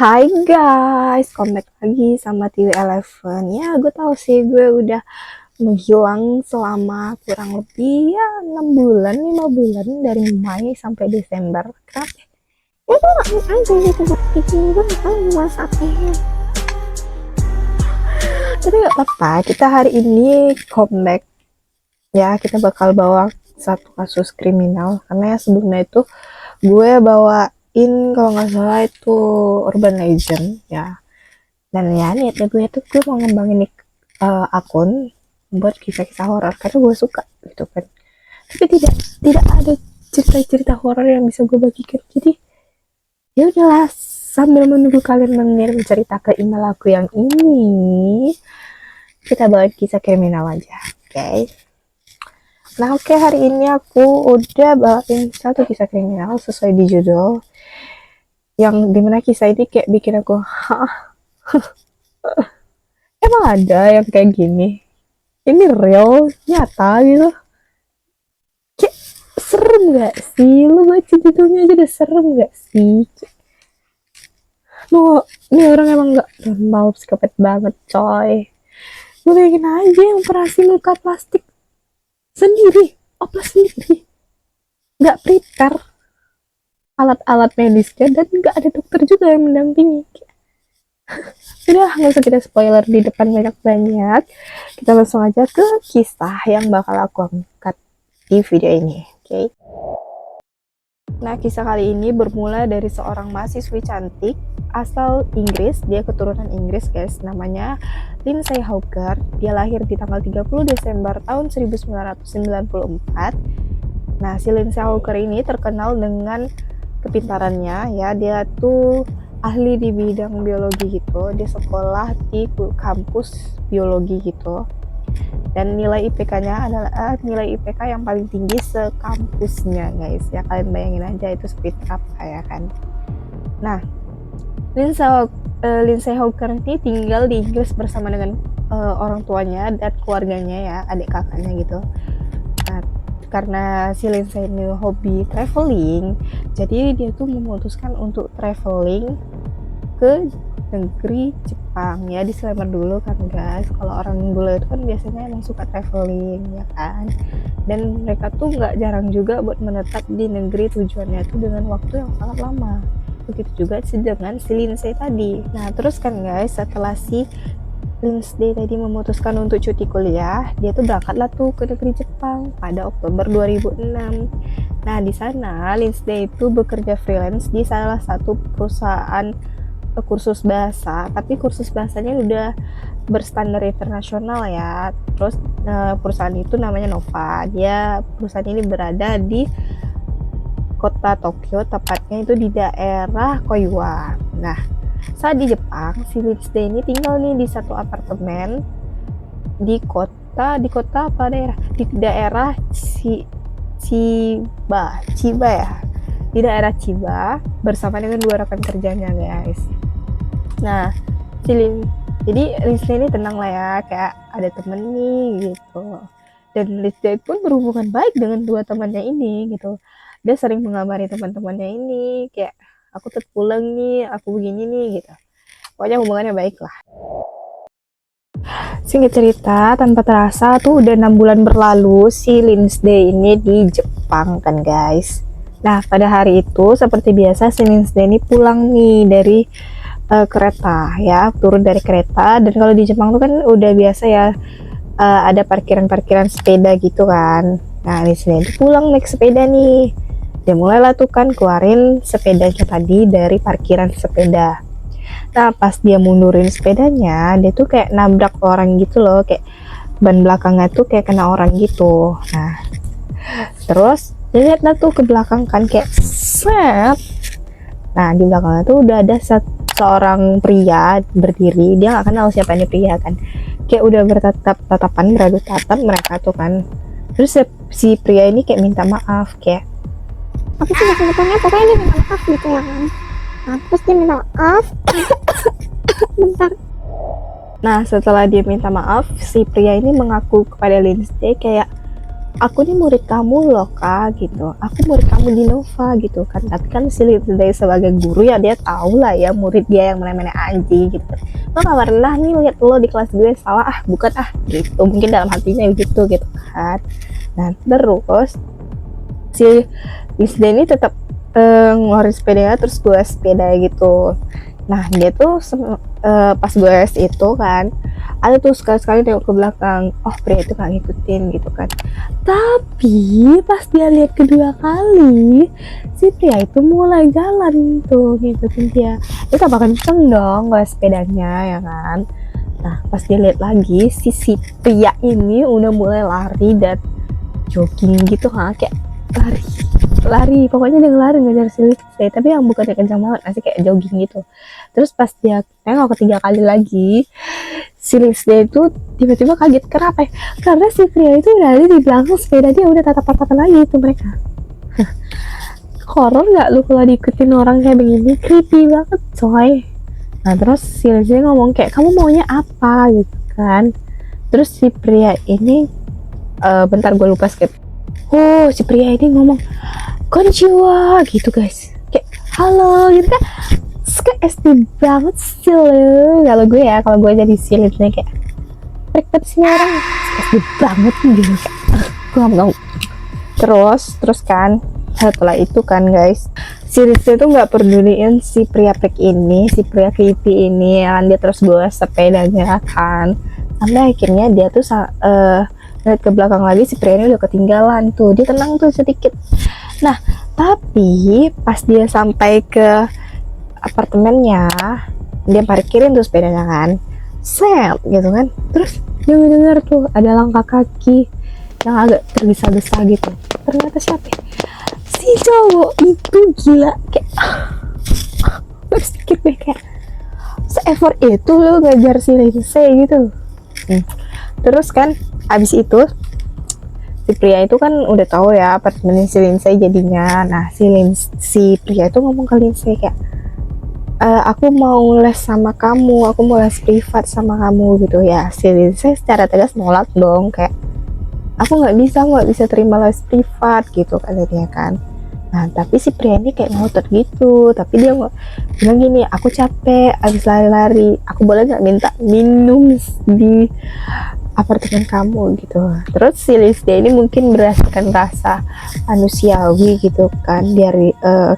Hai guys, comeback lagi sama TV11. Ya, gue tahu sih gue udah menghilang selama kurang lebih ya 6 bulan, 5 bulan dari Mei sampai Desember. Kenapa? Ya gue gak aja gitu, gue gak tahu masalahnya. Tapi gak apa-apa, kita hari ini comeback. Ya, kita bakal bawa satu kasus kriminal. Karena ya sebelumnya itu gue bawain kalau nggak salah itu Urban Legend ya. Dan ya niatnya gue tuh gue mau ngembangin akun buat kisah-kisah horor karena gue suka gitu kan. Tapi tidak ada cerita-cerita horor yang bisa gue bagikan. Jadi ya udahlah, sambil menunggu kalian mengirim cerita ke email aku yang ini, kita bawa kisah kriminal aja. Oke. Nah, oke, hari ini aku udah bawain satu kisah kriminal sesuai di judul, yang dimana kisah ini kayak bikin aku, hah, emang ada yang kayak gini? Ini real, nyata gitu. Kayak serem gak sih? Lu baca judulnya aja udah serem gak sih? Lu, ini orang emang gak normal, psikopat banget coy. Lu bayangin aja yang operasi muka plastik sendiri, oplas sendiri. Gak prepare alat-alat medisnya dan gak ada dokter juga yang mendampingi. Udah, nggak usah kita spoiler di depan banyak-banyak. Kita langsung aja ke kisah yang bakal aku angkat di video ini. Oke. Nah, kisah kali ini bermula dari seorang mahasiswi cantik asal Inggris. Dia keturunan Inggris, guys. Namanya Lindsay Hawker. Dia lahir di tanggal 30 Desember tahun 1994. Nah, si Lindsay Hawker ini terkenal dengan kepintarannya ya. Dia tuh ahli di bidang biologi gitu. Dia sekolah di kampus biologi gitu. Dan nilai IPK-nya adalah nilai IPK yang paling tinggi sekampusnya, guys. Ya kalian bayangin aja itu seperti apa ya kan. Nah, Lindsay Hawker ini tinggal di Inggris bersama dengan orang tuanya dan keluarganya ya, adik kakaknya gitu. Nah, karena si Lindsay ini hobi traveling, jadi dia tuh memutuskan untuk traveling ke negeri Jepang. Ya, disclaimer dulu kan guys, kalau orang bule itu kan biasanya emang suka traveling ya kan, dan mereka tuh nggak jarang juga buat menetap di negeri tujuannya itu dengan waktu yang sangat lama. Begitu juga dengan si Lindsay tadi. Nah terus kan guys, setelah si Lindsay tadi memutuskan untuk cuti kuliah, dia tuh berangkatlah tuh ke negeri Jepang pada Oktober 2006. Nah di sana Lindsay itu bekerja freelance di salah satu perusahaan kursus bahasa, tapi kursus bahasanya udah berstandar internasional ya. Terus perusahaan itu namanya Nova. Perusahaan ini berada di kota Tokyo, tepatnya itu di daerah Koiwa. Nah, saat di Jepang, si Lindsay ini tinggal nih di satu apartemen di kota apa daerah? Di daerah Chiba ya. Di daerah Chiba bersama dengan dua rekan kerjanya, guys. Nah, jadi Lindsay ini tenang lah ya, kayak ada temen nih gitu. Dan Lindsay pun berhubungan baik dengan dua temannya ini gitu. Dia sering mengabari teman-temannya ini, kayak aku pulang nih, aku begini nih gitu. Pokoknya hubungannya baik lah. Singkat cerita, tanpa terasa tuh udah 6 bulan berlalu si Lindsay ini di Jepang kan guys. Nah, pada hari itu seperti biasa si Lindsay ini pulang nih dari kereta ya, turun dari kereta. Dan kalau di Jepang tuh kan udah biasa ya, ada parkiran-parkiran sepeda gitu kan. Nah di sini tuh pulang naik sepeda nih, dia mulailah tuh kan keluarin sepedanya tadi dari parkiran sepeda. Nah pas dia mundurin sepedanya, dia tuh kayak nabrak orang gitu loh, kayak ban belakangnya tuh kayak kena orang gitu. Nah terus dia lihat tuh ke belakang kan, kayak set. Nah di belakangnya tuh udah ada seorang pria berdiri. Dia nggak kenal siapa ini pria kan, kayak udah bertatapan beradu tatap mereka tuh kan. Terus si pria ini kayak minta maaf, kayak apa sih bahasa Jepangnya, pokoknya dia minta maaf gitu ya kan. Nah terus dia minta maaf bentar. Nah setelah dia minta maaf, si pria ini mengaku kepada Lindsay kayak aku nih murid kamu loh kak gitu, aku murid kamu di Nova gitu kan. Tapi kan si Lindsay sebagai guru ya dia tahu lah ya murid dia yang mana-mana anjing gitu. Lo gak pernah nih lihat lo di kelas gue salah, bukan gitu, mungkin dalam hatinya gitu gitu kan. Nah terus si Lindsay ini tetap ngeluarin sepedanya, terus gue sepeda gitu. Nah dia tuh pas gue itu kan ada tuh sekali-sekali nengok ke belakang, oh pria itu gak ngikutin gitu kan. Tapi pas dia lihat kedua kali, si pria itu mulai jalan tuh ngikutin dia. Dia tambah kenceng dong gue sepedanya ya kan. Nah pas dia lihat lagi si pria ini udah mulai lari dan jogging gitu kan, kayak lari pokoknya dia lari ngejar si Lindsay, tapi yang bukan kencang banget, masih kayak jogging gitu. Terus pas dia nengok ketiga kali lagi, si Lindsay itu tiba-tiba kaget. Kenapa? Karena si pria itu udah ada di belakang sepeda dia, udah tatap-tatapan lagi itu mereka. Horor nggak lu kalau diikutin orang kayak begini? Creepy banget coy. Nah terus si Lindsay ngomong kayak, kamu maunya apa gitu kan. Terus si pria ini bentar gue lupa skip. Oh si pria ini ngomong konnichiwa gitu guys, kayak halo gitu kan. Kayak SD banget sih lo. Kalau gue ya, kalau gue jadi silitnya kayak rek sih orang SD banget gitu, gue gak mau. Terus kan setelah itu kan guys, si Rizky itu nggak peduliin si pria prik ini, si pria creepy ini yang dia terus bawa sepedanya kan, sampai akhirnya dia tuh lihat ke belakang lagi, si pria ini udah ketinggalan tuh, dia tenang tuh sedikit. Nah tapi pas dia sampai ke apartemennya, dia parkirin tuh sepedanya kan, set gitu kan. Terus dia dengar tuh ada langkah kaki yang agak tergesa-gesa gitu. Ternyata siapa ya? Si cowok itu gila, kayak berpikir deh kayak se-effort itu lo ngajar si Lindsay gitu. Terus kan abis itu si pria itu kan udah tahu ya apartemen si Lindsay jadinya. Nah si pria itu ngomong ke Lindsay kayak, aku mau les sama kamu, aku mau les privat sama kamu gitu ya. Si Lindsay secara tegas nolak dong, kayak aku nggak bisa terima les privat gitu kan dia kan. Nah tapi si pria ini kayak ngotot gitu, tapi dia bilang gini, aku capek abis lari-lari, aku boleh nggak minta minum di apartemen kamu gitu. Terus si Lindsay ini mungkin berdasarkan rasa manusiawi gitu kan, biar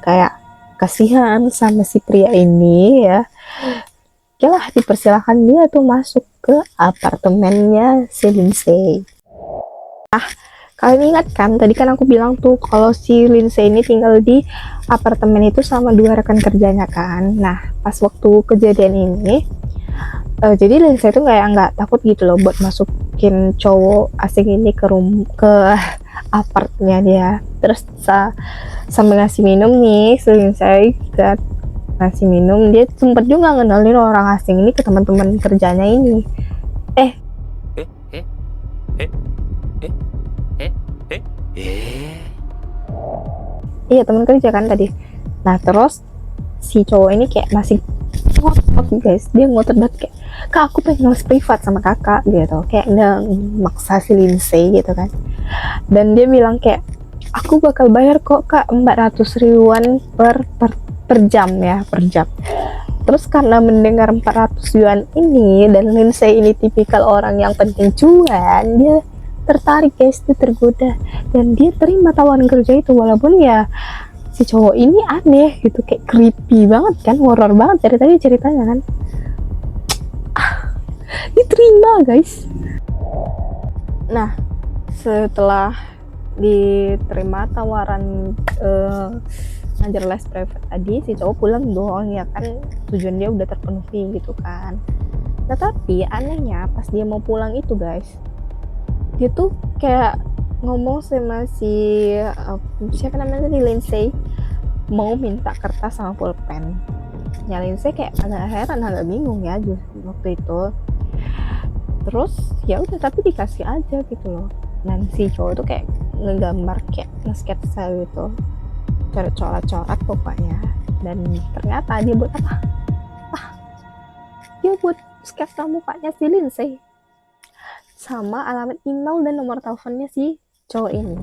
kayak kasihan sama si pria ini ya, lah dipersilahkan dia tuh masuk ke apartemennya si Lindsay. Kalian ingat kan tadi kan aku bilang tuh kalau si Lindsay ini tinggal di apartemen itu sama dua rekan kerjanya kan. Nah pas waktu kejadian ini jadi Lindsay itu nggak takut gitu loh buat masukin cowok asing ini ke apartnya dia. Terus sambil ngasih minum nih, si Lindsay kan ngasih minum, dia sempet juga ngenalin orang asing ini ke teman-teman kerjanya ini. Iya teman kerja kan tadi. Nah terus si cowok ini kayak masih ngotot guys, dia ngotot banget kayak, kak aku pengen les privat sama kakak gitu, kayak udah maksa si Lindsay gitu kan. Dan dia bilang kayak, aku bakal bayar kok kak 400 ribuan per jam ya, per jam. Terus karena mendengar 400 yuan ini dan Lindsay ini tipikal orang yang penting cuan, dia tertarik guys, dia tergoda dan dia terima tawaran kerja itu, walaupun ya si cowok ini aneh gitu, kayak creepy banget kan, horror banget ceritanya kan. Diterima guys. Nah setelah diterima tawaran ngajar les private tadi, si cowok pulang dong ya kan, tujuan dia udah terpenuhi gitu kan. Nah tapi anehnya pas dia mau pulang itu guys, dia tuh kayak ngomong sama si siapa namanya tadi, Lindsay, mau minta kertas sama pulpen. Ya Lindsay kayak agak heran, agak bingung ya waktu itu. Terus ya udah tapi dikasih aja gitu loh. Dan si cowok tuh kayak ngegambar, kayak nge-sketsa gitu, coret-coret pokoknya. Dan ternyata dia buat apa? Dia buat sketsa mukanya si Lindsay sama alamat email dan nomor teleponnya si cowok ini.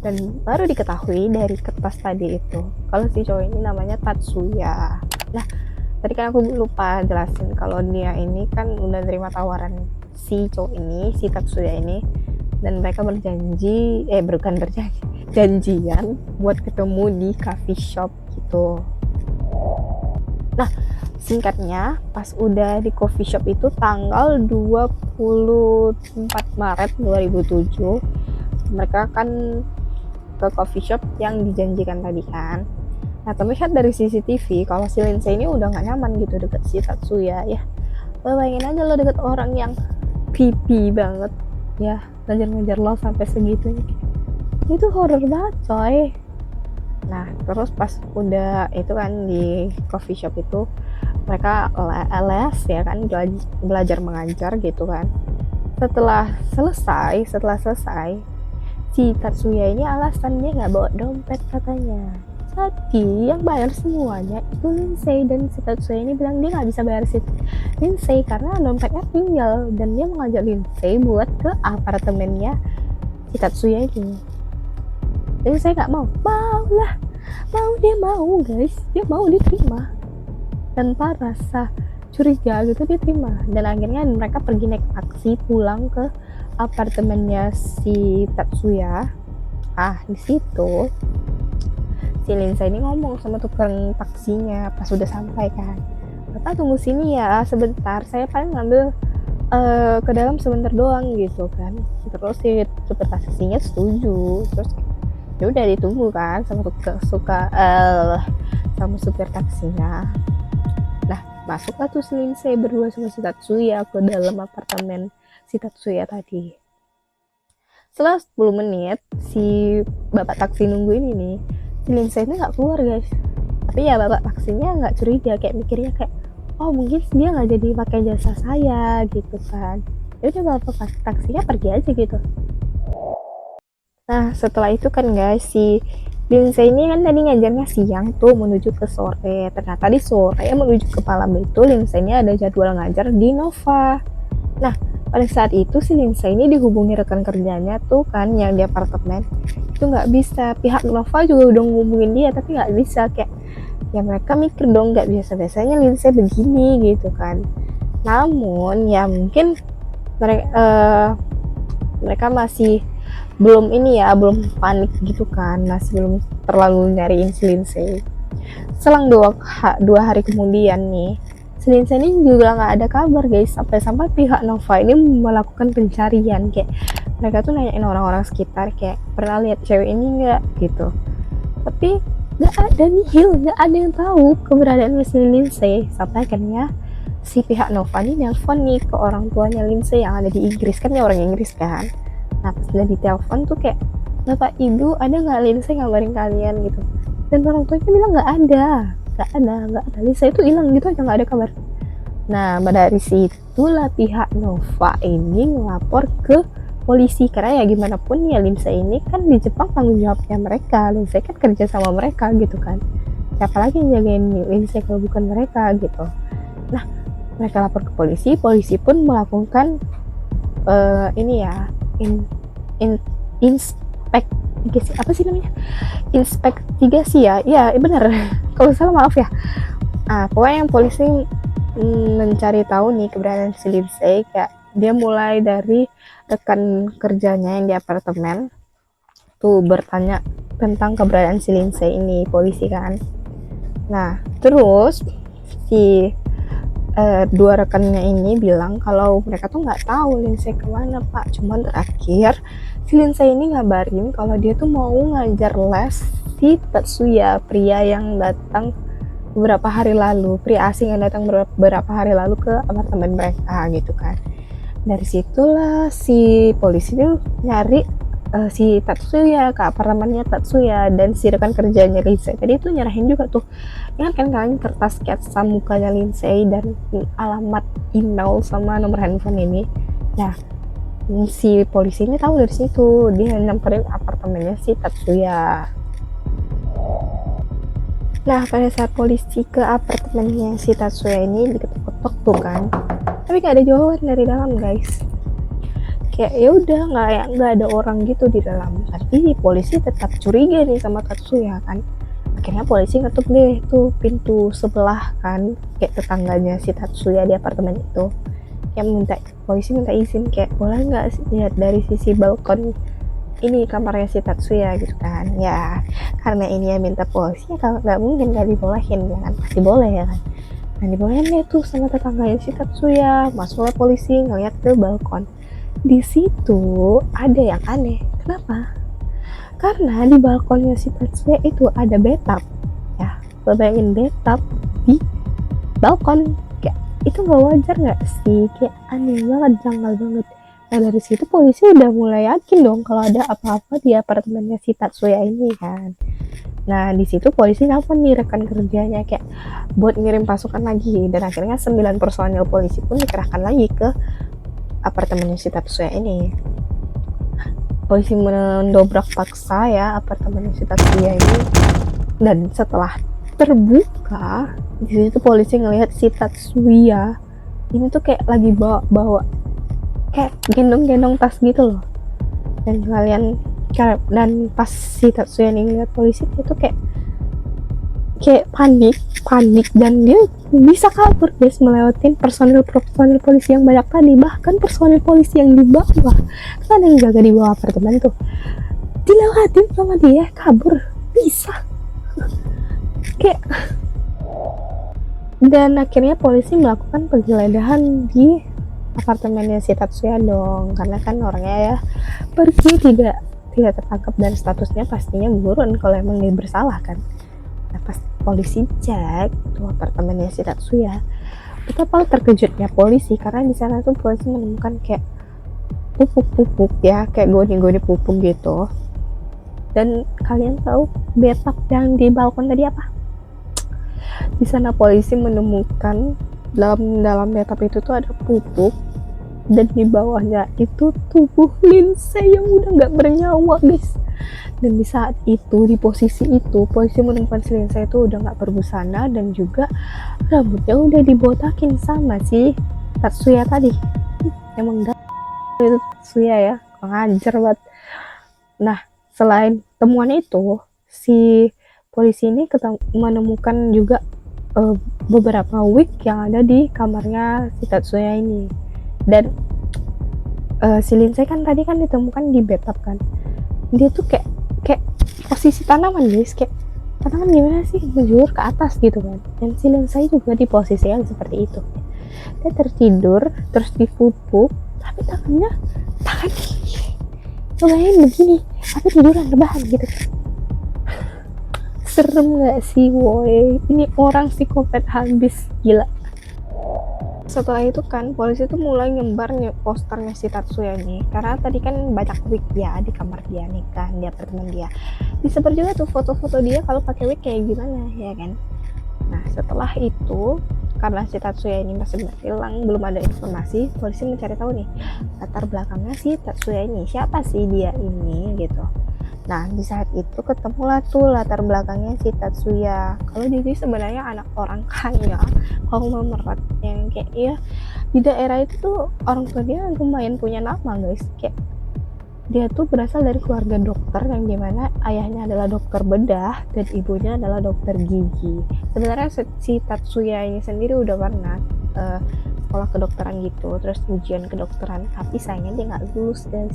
Dan baru diketahui dari kertas tadi itu kalau si cowok ini namanya Tatsuya. Nah, tadi kan aku lupa jelasin kalau dia ini kan udah terima tawaran si cowok ini, si Tatsuya ini, dan mereka berjanji, bukan berjanji, janjian buat ketemu di coffee shop gitu. Nah, singkatnya pas udah di coffee shop itu tanggal 24 Maret 2007 mereka kan ke coffee shop yang dijanjikan tadi kan. Nah, terlihat dari CCTV kalau si Lindsay ini udah gak nyaman gitu deket si Tatsuya ya. Lo bayangin aja lo deket orang yang creepy banget ya, ngejar-ngejar lo sampai segitunya. Itu horror banget coy. Nah, terus pas udah itu kan di coffee shop itu mereka les ya kan, belajar mengajar gitu kan. Setelah selesai si Tatsuya ini alasan dia nggak bawa dompet katanya. Jadi yang bayar semuanya itu Lindsay, dan si Tatsuya ini bilang dia nggak bisa bayar si Lindsay karena dompetnya tinggal, dan dia mengajak Lindsay buat ke apartemennya si Tatsuya ini. Jadi saya nggak mau dia mau guys, dia mau diterima tanpa rasa curiga gitu, dia terima. Dan akhirnya mereka pergi naik taksi pulang ke apartemennya si Tatsuya. Di situ si Lindsay ini ngomong sama tukang taksinya pas udah sampai kan, "Bapak tunggu sini ya sebentar, saya paling ngambil ke dalam sebentar doang," gitu kan. Terus si supir taksinya setuju, terus ya udah ditunggu kan sama sama supir taksinya. Nah, masuklah tuh si Lindsay berdua sama si Tatsuya ke dalam apartemen si Tatsuya tadi. Setelah 10 menit si bapak taksi nungguin ini, si Lindsay ini nggak keluar guys. Tapi ya bapak taksinya nggak curiga, kayak mikirnya kayak, oh mungkin dia nggak jadi pakai jasa saya gitu kan. Ya udah bapak taksinya pergi aja gitu. Nah, setelah itu kan guys, si Lindsay ini kan tadi ngajarnya siang tuh menuju ke sore. Ternyata di sore menuju ke malam itu Lindsay ini ada jadwal ngajar di Nova. Nah, pada saat itu si Lindsay ini dihubungi rekan kerjanya tuh kan yang di apartemen. Itu nggak bisa, pihak Nova juga udah ngubungin dia tapi nggak bisa. Kayak ya mereka mikir dong, nggak biasa-biasanya Lindsay begini gitu kan. Namun ya mungkin mereka masih belum panik gitu kan, masih belum terlalu nyariin si Lindsay. Selang dua hari kemudian nih, si Lindsay ini juga nggak ada kabar guys, sampai pihak Nova ini melakukan pencarian. Kayak mereka tuh nanyain orang-orang sekitar kayak pernah lihat cewek ini nggak gitu, tapi nggak ada nihil, nggak ada yang tahu keberadaan si Lindsay. Sampai akhirnya si pihak Nova ini nelpon nih ke orang tuanya Lindsay yang ada di Inggris, kan dia orang Inggris kan. Nah, pas udah ditelepon tuh kayak, "Bapak Ibu, ada nggak Lindsay ngabarin kalian?" gitu. Dan orang tuanya bilang nggak ada. Lindsay itu hilang gitu aja, nggak ada kabar. Nah, dari situlah pihak Nova ini ngelapor ke polisi, karena ya gimana pun ya Lindsay ini kan di Jepang tanggung jawabnya mereka. Lindsay kan kerja sama mereka gitu kan. Siapa lagi yang jagain Lindsay kalau bukan mereka gitu. Nah, mereka lapor ke polisi pun melakukan inspektigasi ya benar. Kalau salah maaf ya. Pokoknya yang polisi mencari tahu nih keberadaan si Lindsay. Kayak dia mulai dari rekan kerjanya yang di apartemen tuh bertanya tentang keberadaan si Lindsay ini, polisi kan. Nah, terus si dua rekannya ini bilang kalau mereka tuh nggak tahu Lindsay kemana pak. Cuman terakhir si Lindsay ini ngabarin kalau dia tuh mau ngajar les si Tatsuya, pria yang datang beberapa hari lalu, pria asing yang datang beberapa hari lalu ke apartemen mereka gitu kan. Dari situlah si polisi tuh nyari si Tatsuya ke apartemennya Tatsuya, dan si rekan kerjanya Lindsay tadi itu nyerahin juga tuh, ingat kan kalian, kertas sketsa mukanya Lindsay dan alamat email sama nomor handphone ini. Nah, si polisi ini tahu dari situ, dia nyamperin apartemennya si Tatsuya. Nah, pada saat polisi ke apartemennya si Tatsuya ini diketok-ketok tuh kan, tapi gak ada jawaban dari dalam guys. kayak ya udah nggak ada orang gitu di dalam, tapi polisi tetap curiga nih sama Tatsuya kan. Akhirnya polisi ngetuk deh tuh pintu sebelah kan, kayak tetangganya si Tatsuya di apartemen itu, yang polisi minta izin kayak boleh nggak lihat dari sisi balkon ini kamarnya si Tatsuya gitu kan. Ya karena ini ya minta polisi ya, kalau nggak mungkin nggak dibolehin ya kan, pasti boleh ya kan. Nah dibolehin deh tuh sama tetangganya si Tatsuya, masuklah polisi ngeliat ke balkon. Di situ ada yang aneh. Kenapa? Karena di balkonnya si Tatsuya itu ada bathtub. Ya, lo bayangin bathtub di balkon. Kayak itu nggak wajar nggak sih? Kayak aneh banget, janggal banget. Nah dari situ polisi udah mulai yakin dong kalau ada apa-apa di apartemennya si Tatsuya ini kan. Nah di situ polisi nelfon nih rekan kerjanya kayak buat ngirim pasukan lagi, dan akhirnya 9 personil polisi pun dikerahkan lagi ke apartemennya si Tatsuya ini. Polisi mendobrak paksa ya apartemennya si Tatsuya ini, dan setelah terbuka di situ polisi ngelihat si Tatsuya ini tuh kayak lagi bawa kayak gendong tas gitu loh. Dan pas si Tatsuya nih ngeliat polisi itu kayak panik dan dia bisa kabur guys, melewatin personil polisi yang banyak tadi. Bahkan personil polisi yang di bawah kan yang jaga di bawah apartemen tuh dilewatin sama dia, kabur bisa. Kayak dan akhirnya polisi melakukan penggeledahan di apartemennya si Tatsuya dong, karena kan orangnya ya pergi tidak tertangkap dan statusnya pastinya buron kalau emang dia bersalah kan. Nah pas polisi cek tuh apartemennya si Tatsuya, betapa terkejutnya polisi karena di sana tuh polisi menemukan kayak pupuk ya, kayak goni pupuk gitu. Dan kalian tahu bathtub yang di balkon tadi apa? Di sana polisi menemukan dalam bathtub itu tuh ada pupuk, dan di bawahnya itu tubuh Lindsay yang udah nggak bernyawa guys. Dan di saat itu, di posisi itu, polisi menemukan si Lindsay itu udah nggak berbusana dan juga rambutnya udah dibotakin sama si Tatsuya tadi. Emang gak itu Tatsuya ya, ngajar banget. Nah selain temuan itu, si polisi ini menemukan juga beberapa wig yang ada di kamarnya si Tatsuya ini. Dan si Lindsay kan tadi kan ditemukan di bathtub kan, dia tuh kayak posisi tanaman guys, kayak tanaman gimana sih, menjulur ke atas gitu kan. Dan si Lindsay juga di posisi yang seperti itu, dia tertidur terus dipupuk tapi tangannya bayangin begini tapi tiduran rebahan gitu. Serem gak sih woi, ini orang psikopat habis, gila. Setelah itu kan polisi tuh mulai nyebar posternya si Tatsuya nih, karena tadi kan banyak wig ya di kamar dia nih kan, di apartemen dia. Disebar juga tuh foto-foto dia kalau pakai wig kayak gimana ya kan. Nah setelah itu, karena si Tatsuya ini masih hilang, belum ada informasi, polisi mencari tahu nih latar belakangnya si Tatsuya ini, siapa sih dia ini gitu. Nah di saat itu ketemulah tuh latar belakangnya si Tatsuya. Kalau dia sebenarnya anak orang kaya, konglomerat yang kayak ya di daerah itu tuh orang tua dia lumayan punya nama guys. Kayak dia tuh berasal dari keluarga dokter yang dimana ayahnya adalah dokter bedah dan ibunya adalah dokter gigi. Sebenarnya si Tatsuya ini sendiri udah pernah sekolah kedokteran gitu, terus ujian kedokteran, tapi sayangnya dia nggak lulus guys.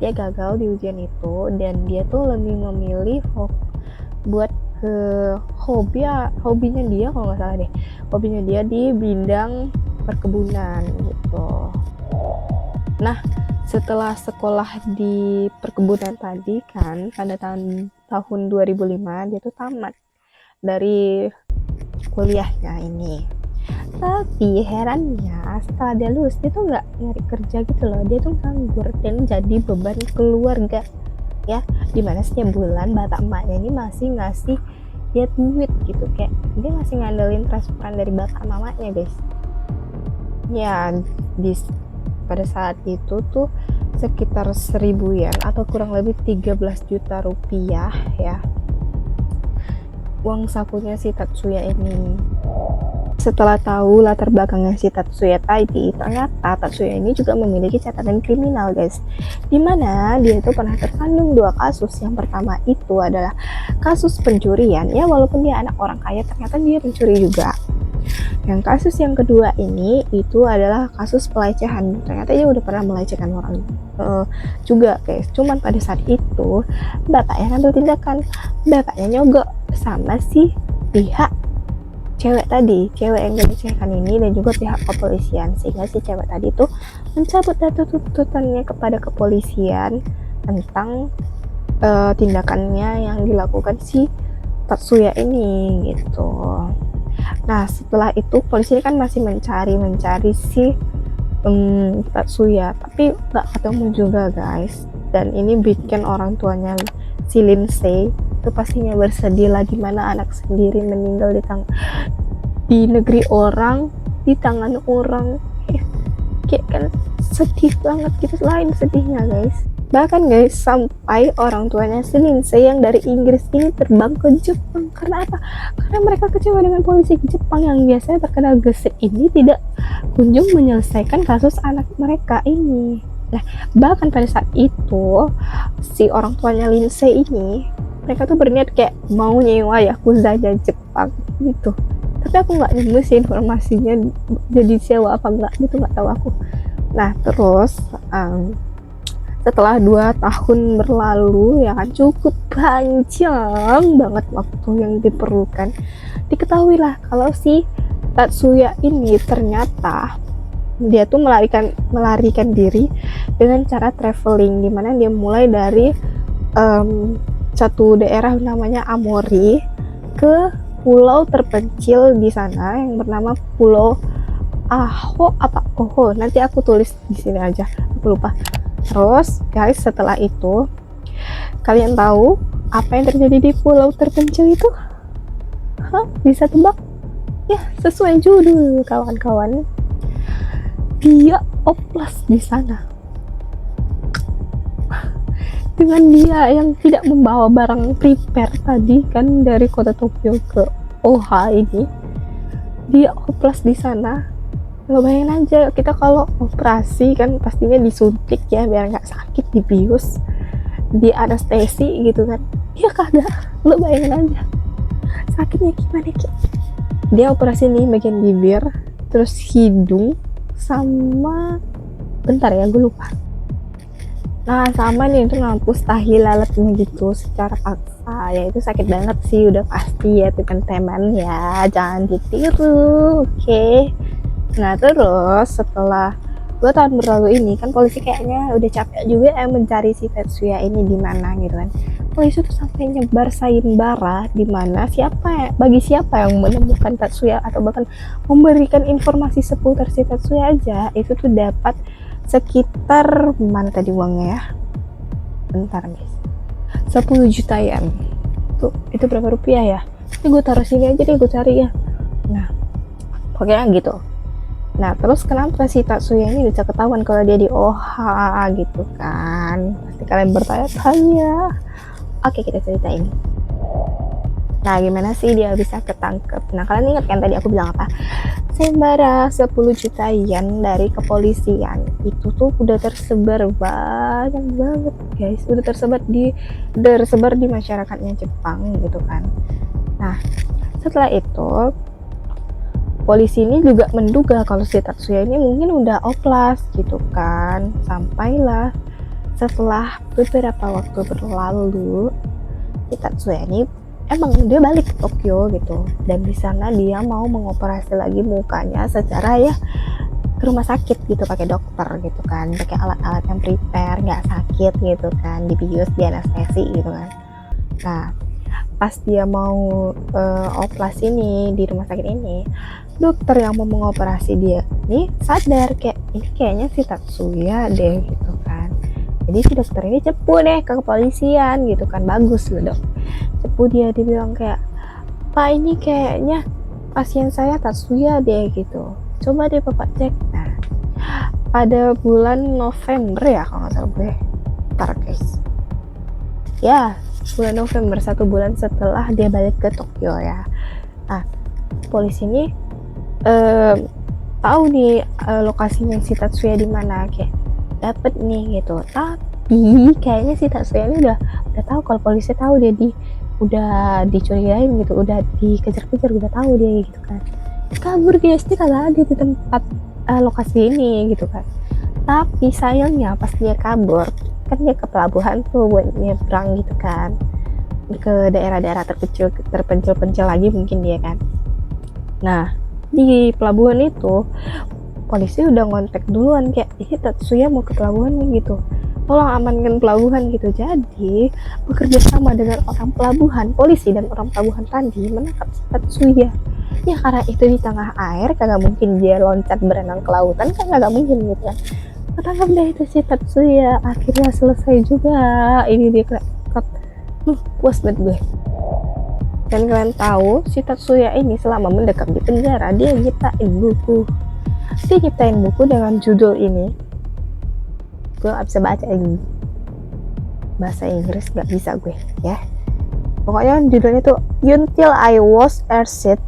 Dia gagal di ujian itu, dan dia tuh lebih memilih buat hobinya dia kalau nggak salah deh, hobinya dia di bidang perkebunan gitu. Nah setelah sekolah di perkebunan tadi kan pada tahun 2005 dia tuh tamat dari kuliahnya ini. Tapi herannya setelah dia lulus dia tuh nggak nyari kerja gitu loh, dia tuh nganggur dan jadi beban keluarga ya, dimana setiap bulan bapak emaknya ini masih ngasih dia duit gitu, kayak dia masih ngandelin transferan dari bapak mamanya guys ya. Pada saat itu tuh sekitar 1000 yen atau kurang lebih 13 juta rupiah ya uang sakunya si Tatsuya ini. Setelah tahu latar belakangnya si Tatsuya tadi, ternyata Tatsuya ini juga memiliki catatan kriminal, guys. Dimana dia itu pernah tersandung 2 kasus. Yang pertama itu adalah kasus pencurian. Ya, walaupun dia anak orang kaya, ternyata dia pencuri juga. Yang kasus yang kedua ini itu adalah kasus pelecehan. Ternyata dia udah pernah melecehkan orang juga, guys. Cuman pada saat itu bapaknya ngambil tindakan. Bapaknya nyogok sama si pihak cewek yang dilecehkan ini dan juga pihak kepolisian, sehingga si cewek tadi tuh mencabut data tuntutannya kepada kepolisian tentang tindakannya yang dilakukan si Tatsuya ini gitu. Nah, setelah itu polisi kan masih mencari si Tatsuya, tapi nggak ketemu juga, guys. Dan ini bikin orang tuanya si Lindsay itu pastinya bersedih lah, gimana anak sendiri meninggal di negeri orang, di tangan orang. Kayak kan sedih banget gitu. Lain sedihnya, guys, bahkan guys, sampai orang tuanya si Lindsay yang dari Inggris ini terbang ke Jepang. Karena apa? Karena mereka kecewa dengan polisi Jepang yang biasanya terkenal gesit ini tidak kunjung menyelesaikan kasus anak mereka ini. Nah, bahkan pada saat itu si orang tuanya Lindsay ini, mereka tuh berniat kayak mau nyewa yakuzanya Jepang gitu. Tapi aku nggak nemu sih informasinya jadi sewa apa enggak gitu, nggak tahu aku. Nah, terus setelah 2 tahun berlalu ya kan, cukup panjang banget waktu yang diperlukan, diketahuilah kalau si Tatsuya ini ternyata dia tuh melarikan diri dengan cara traveling, dimana dia mulai dari satu daerah namanya Amori ke pulau terpencil di sana yang bernama Pulau Oho, nanti aku tulis di sini aja, aku lupa. Terus guys, setelah itu kalian tahu apa yang terjadi di pulau terpencil itu? Bisa tebak? Ya, sesuai judul kawan-kawan, dia oplas di sana. Dengan dia yang tidak membawa barang prepare tadi kan dari kota Tokyo ke Oha ini, dia oplas di sana. Lo bayangin aja, kita kalau operasi kan pastinya disuntik ya biar nggak sakit, dibius, di anestesi gitu kan. Dia kagak, lo bayangin aja sakitnya gimana Ki. Dia operasi nih bagian bibir, terus hidung, sama bentar ya gue lupa. Nah, sama nih itu ngampus tahi lalatnya gitu secara paksa. Ya itu sakit banget sih, udah pasti ya teman-teman ya, jangan ditiru, oke? Nah, terus setelah 2 tahun berlalu ini kan polisi kayaknya udah capek juga mencari si Tetsuya ini di mana gitu kan. Polisi tuh sampai nyebar sayembara di mana bagi siapa yang menemukan Tetsuya atau bahkan memberikan informasi seputar si Tetsuya aja, itu tuh dapat sekitar, mana tadi uangnya ya, bentar guys, 10 juta yen tuh, itu berapa rupiah ya? Ini gue taruh sini aja deh, gue cari ya. Nah, pokoknya gitu. Nah, terus kenapa si Tatsuya ini bisa ketahuan kalau dia di Oha gitu kan? Pasti kalian bertanya-tanya. Oke, kita ceritain. Nah, gimana sih dia bisa ketangkep? Nah, kalian ingat kan tadi aku bilang apa? Sayembara 10 juta yen dari kepolisian itu tuh udah tersebar banyak banget guys, udah tersebar di masyarakatnya Jepang gitu kan. Nah, setelah itu polisi ini juga menduga kalau si Tatsuya ini mungkin udah oplas gitu kan. Sampailah setelah beberapa waktu berlalu, si Tatsuya ini emang dia balik ke Tokyo gitu, dan di sana dia mau mengoperasi lagi mukanya secara ya ke rumah sakit gitu, pakai dokter gitu kan, pakai alat-alat yang prepare, nggak sakit gitu kan, dibius, di anestesi gitu kan. Nah, pas dia mau oplas ini di rumah sakit ini, dokter yang mau mengoperasi dia ini sadar kayak ini kayaknya si Tatsuya deh gitu kan. Jadi si dokter ini cepu deh ke kepolisian gitu kan, bagus loh dok, cepu dia bilang kayak, Pak ini kayaknya pasien saya Tatsuya deh gitu, coba deh bapak cek. Nah, pada bulan November ya kalau nggak salah gue, ntar guys ya, bulan November, 1 bulan setelah dia balik ke Tokyo ya. Nah, polisi ini eh, tahu nih lokasinya si Tatsuya di mana, kayak dapet nih gitu. Tapi kayaknya si Tatsuya ini udah tahu kalau polisi tahu dia udah dicurigain gitu, udah dikejar-kejar, udah tahu dia gitu kan. Kabur guys, dia kagak ada di tempat lokasi ini gitu kan. Tapi sayangnya pas dia kabur, kan dia ke pelabuhan tuh buat nyebrang gitu kan, ke daerah-daerah terpencil lagi mungkin dia kan. Nah, di pelabuhan itu polisi udah ngontek duluan, kayak ini Tatsuya mau ke pelabuhan nih gitu, tolong amankan pelabuhan gitu. Jadi bekerja sama dengan orang pelabuhan, polisi dan orang pelabuhan tadi menangkap Tatsuya. Ya karena itu di tengah air, kagak mungkin dia loncat berenang ke lautan, kan kagak mungkin gitu kan. Ketangkap deh itu si Tatsuya, akhirnya selesai juga. Ini dia puas banget gue. Dan kalian tahu si Tatsuya ini selama mendekam di penjara dia nyiptain buku. Dia nyiptain buku dengan judul ini. Gue gak bisa baca ini, bahasa Inggris gak bisa gue ya. Pokoknya judulnya tuh Until I Was Arrested.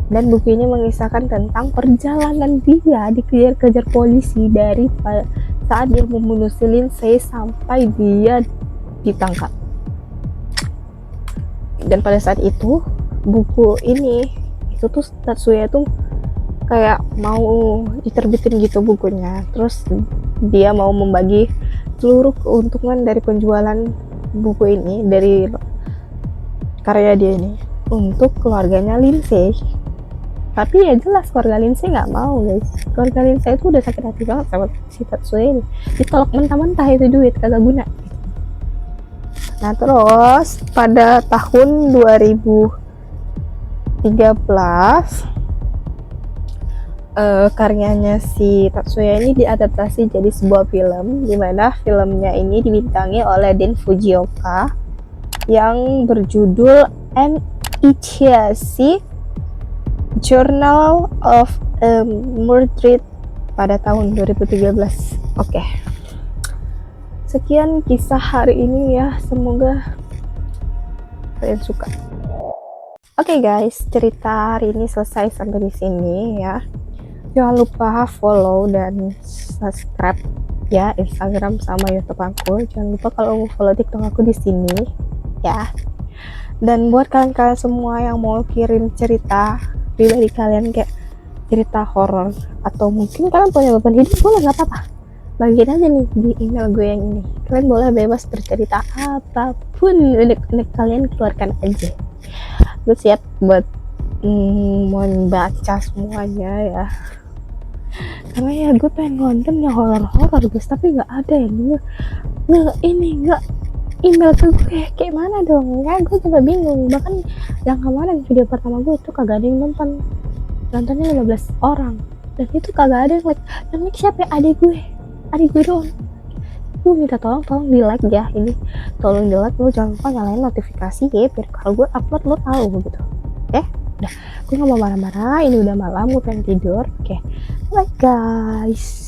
Dan buku ini mengisahkan tentang perjalanan dia dikejar-kejar polisi dari saat dia membunuh si Lindsay sampai dia ditangkap. Dan pada saat itu buku ini itu tuh Tatsuya tuh kayak mau diterbitin gitu bukunya, terus dia mau membagi seluruh keuntungan dari penjualan buku ini, dari karya dia ini, untuk keluarganya Lindsay. Tapi ya jelas keluarga Lindsay nggak mau guys. Keluarga Lindsay itu udah sakit hati banget sama si Tatsuya ini, ditolak mentah-mentah itu duit, kagak guna. Nah terus pada tahun 2013 karyanya si Tatsuya ini diadaptasi jadi sebuah film, dimana filmnya ini dibintangi oleh Den Fujioka yang berjudul An Ichiashi Journal of a Murdered pada tahun 2013. Oke. Sekian kisah hari ini ya, semoga kalian suka. Oke guys, cerita hari ini selesai sampai di sini ya. Jangan lupa follow dan subscribe ya Instagram sama YouTube aku. Jangan lupa kalau mau follow TikTok aku di sini ya. Dan buat kalian semua yang mau kirim cerita pribadi kalian, kayak cerita horor atau mungkin kalian punya beban hidup, boleh, nggak apa-apa, bagiin aja nih di email gue yang ini. Kalian boleh bebas bercerita apapun, unek kalian keluarkan aja. Gue siap buat membaca semuanya ya, karena ya gue pengen konten yang horor guys, tapi nggak ada yang nggak email ke gue, kayak mana dong ya, gue juga bingung. Bahkan yang kemarin video pertama gue itu kagak ada yang nontonnya 15 orang, dan itu kagak ada yang like. Dan like siapa ya? Adik gue doang. Gue minta tolong di like ya, ini tolong di like, lo jangan lupa nyalain notifikasi ya, biar kalau gue upload lo tahu gitu. Oke, udah, gue nggak mau marah-marah, ini udah malam, gue pengen tidur. Oke, bye guys.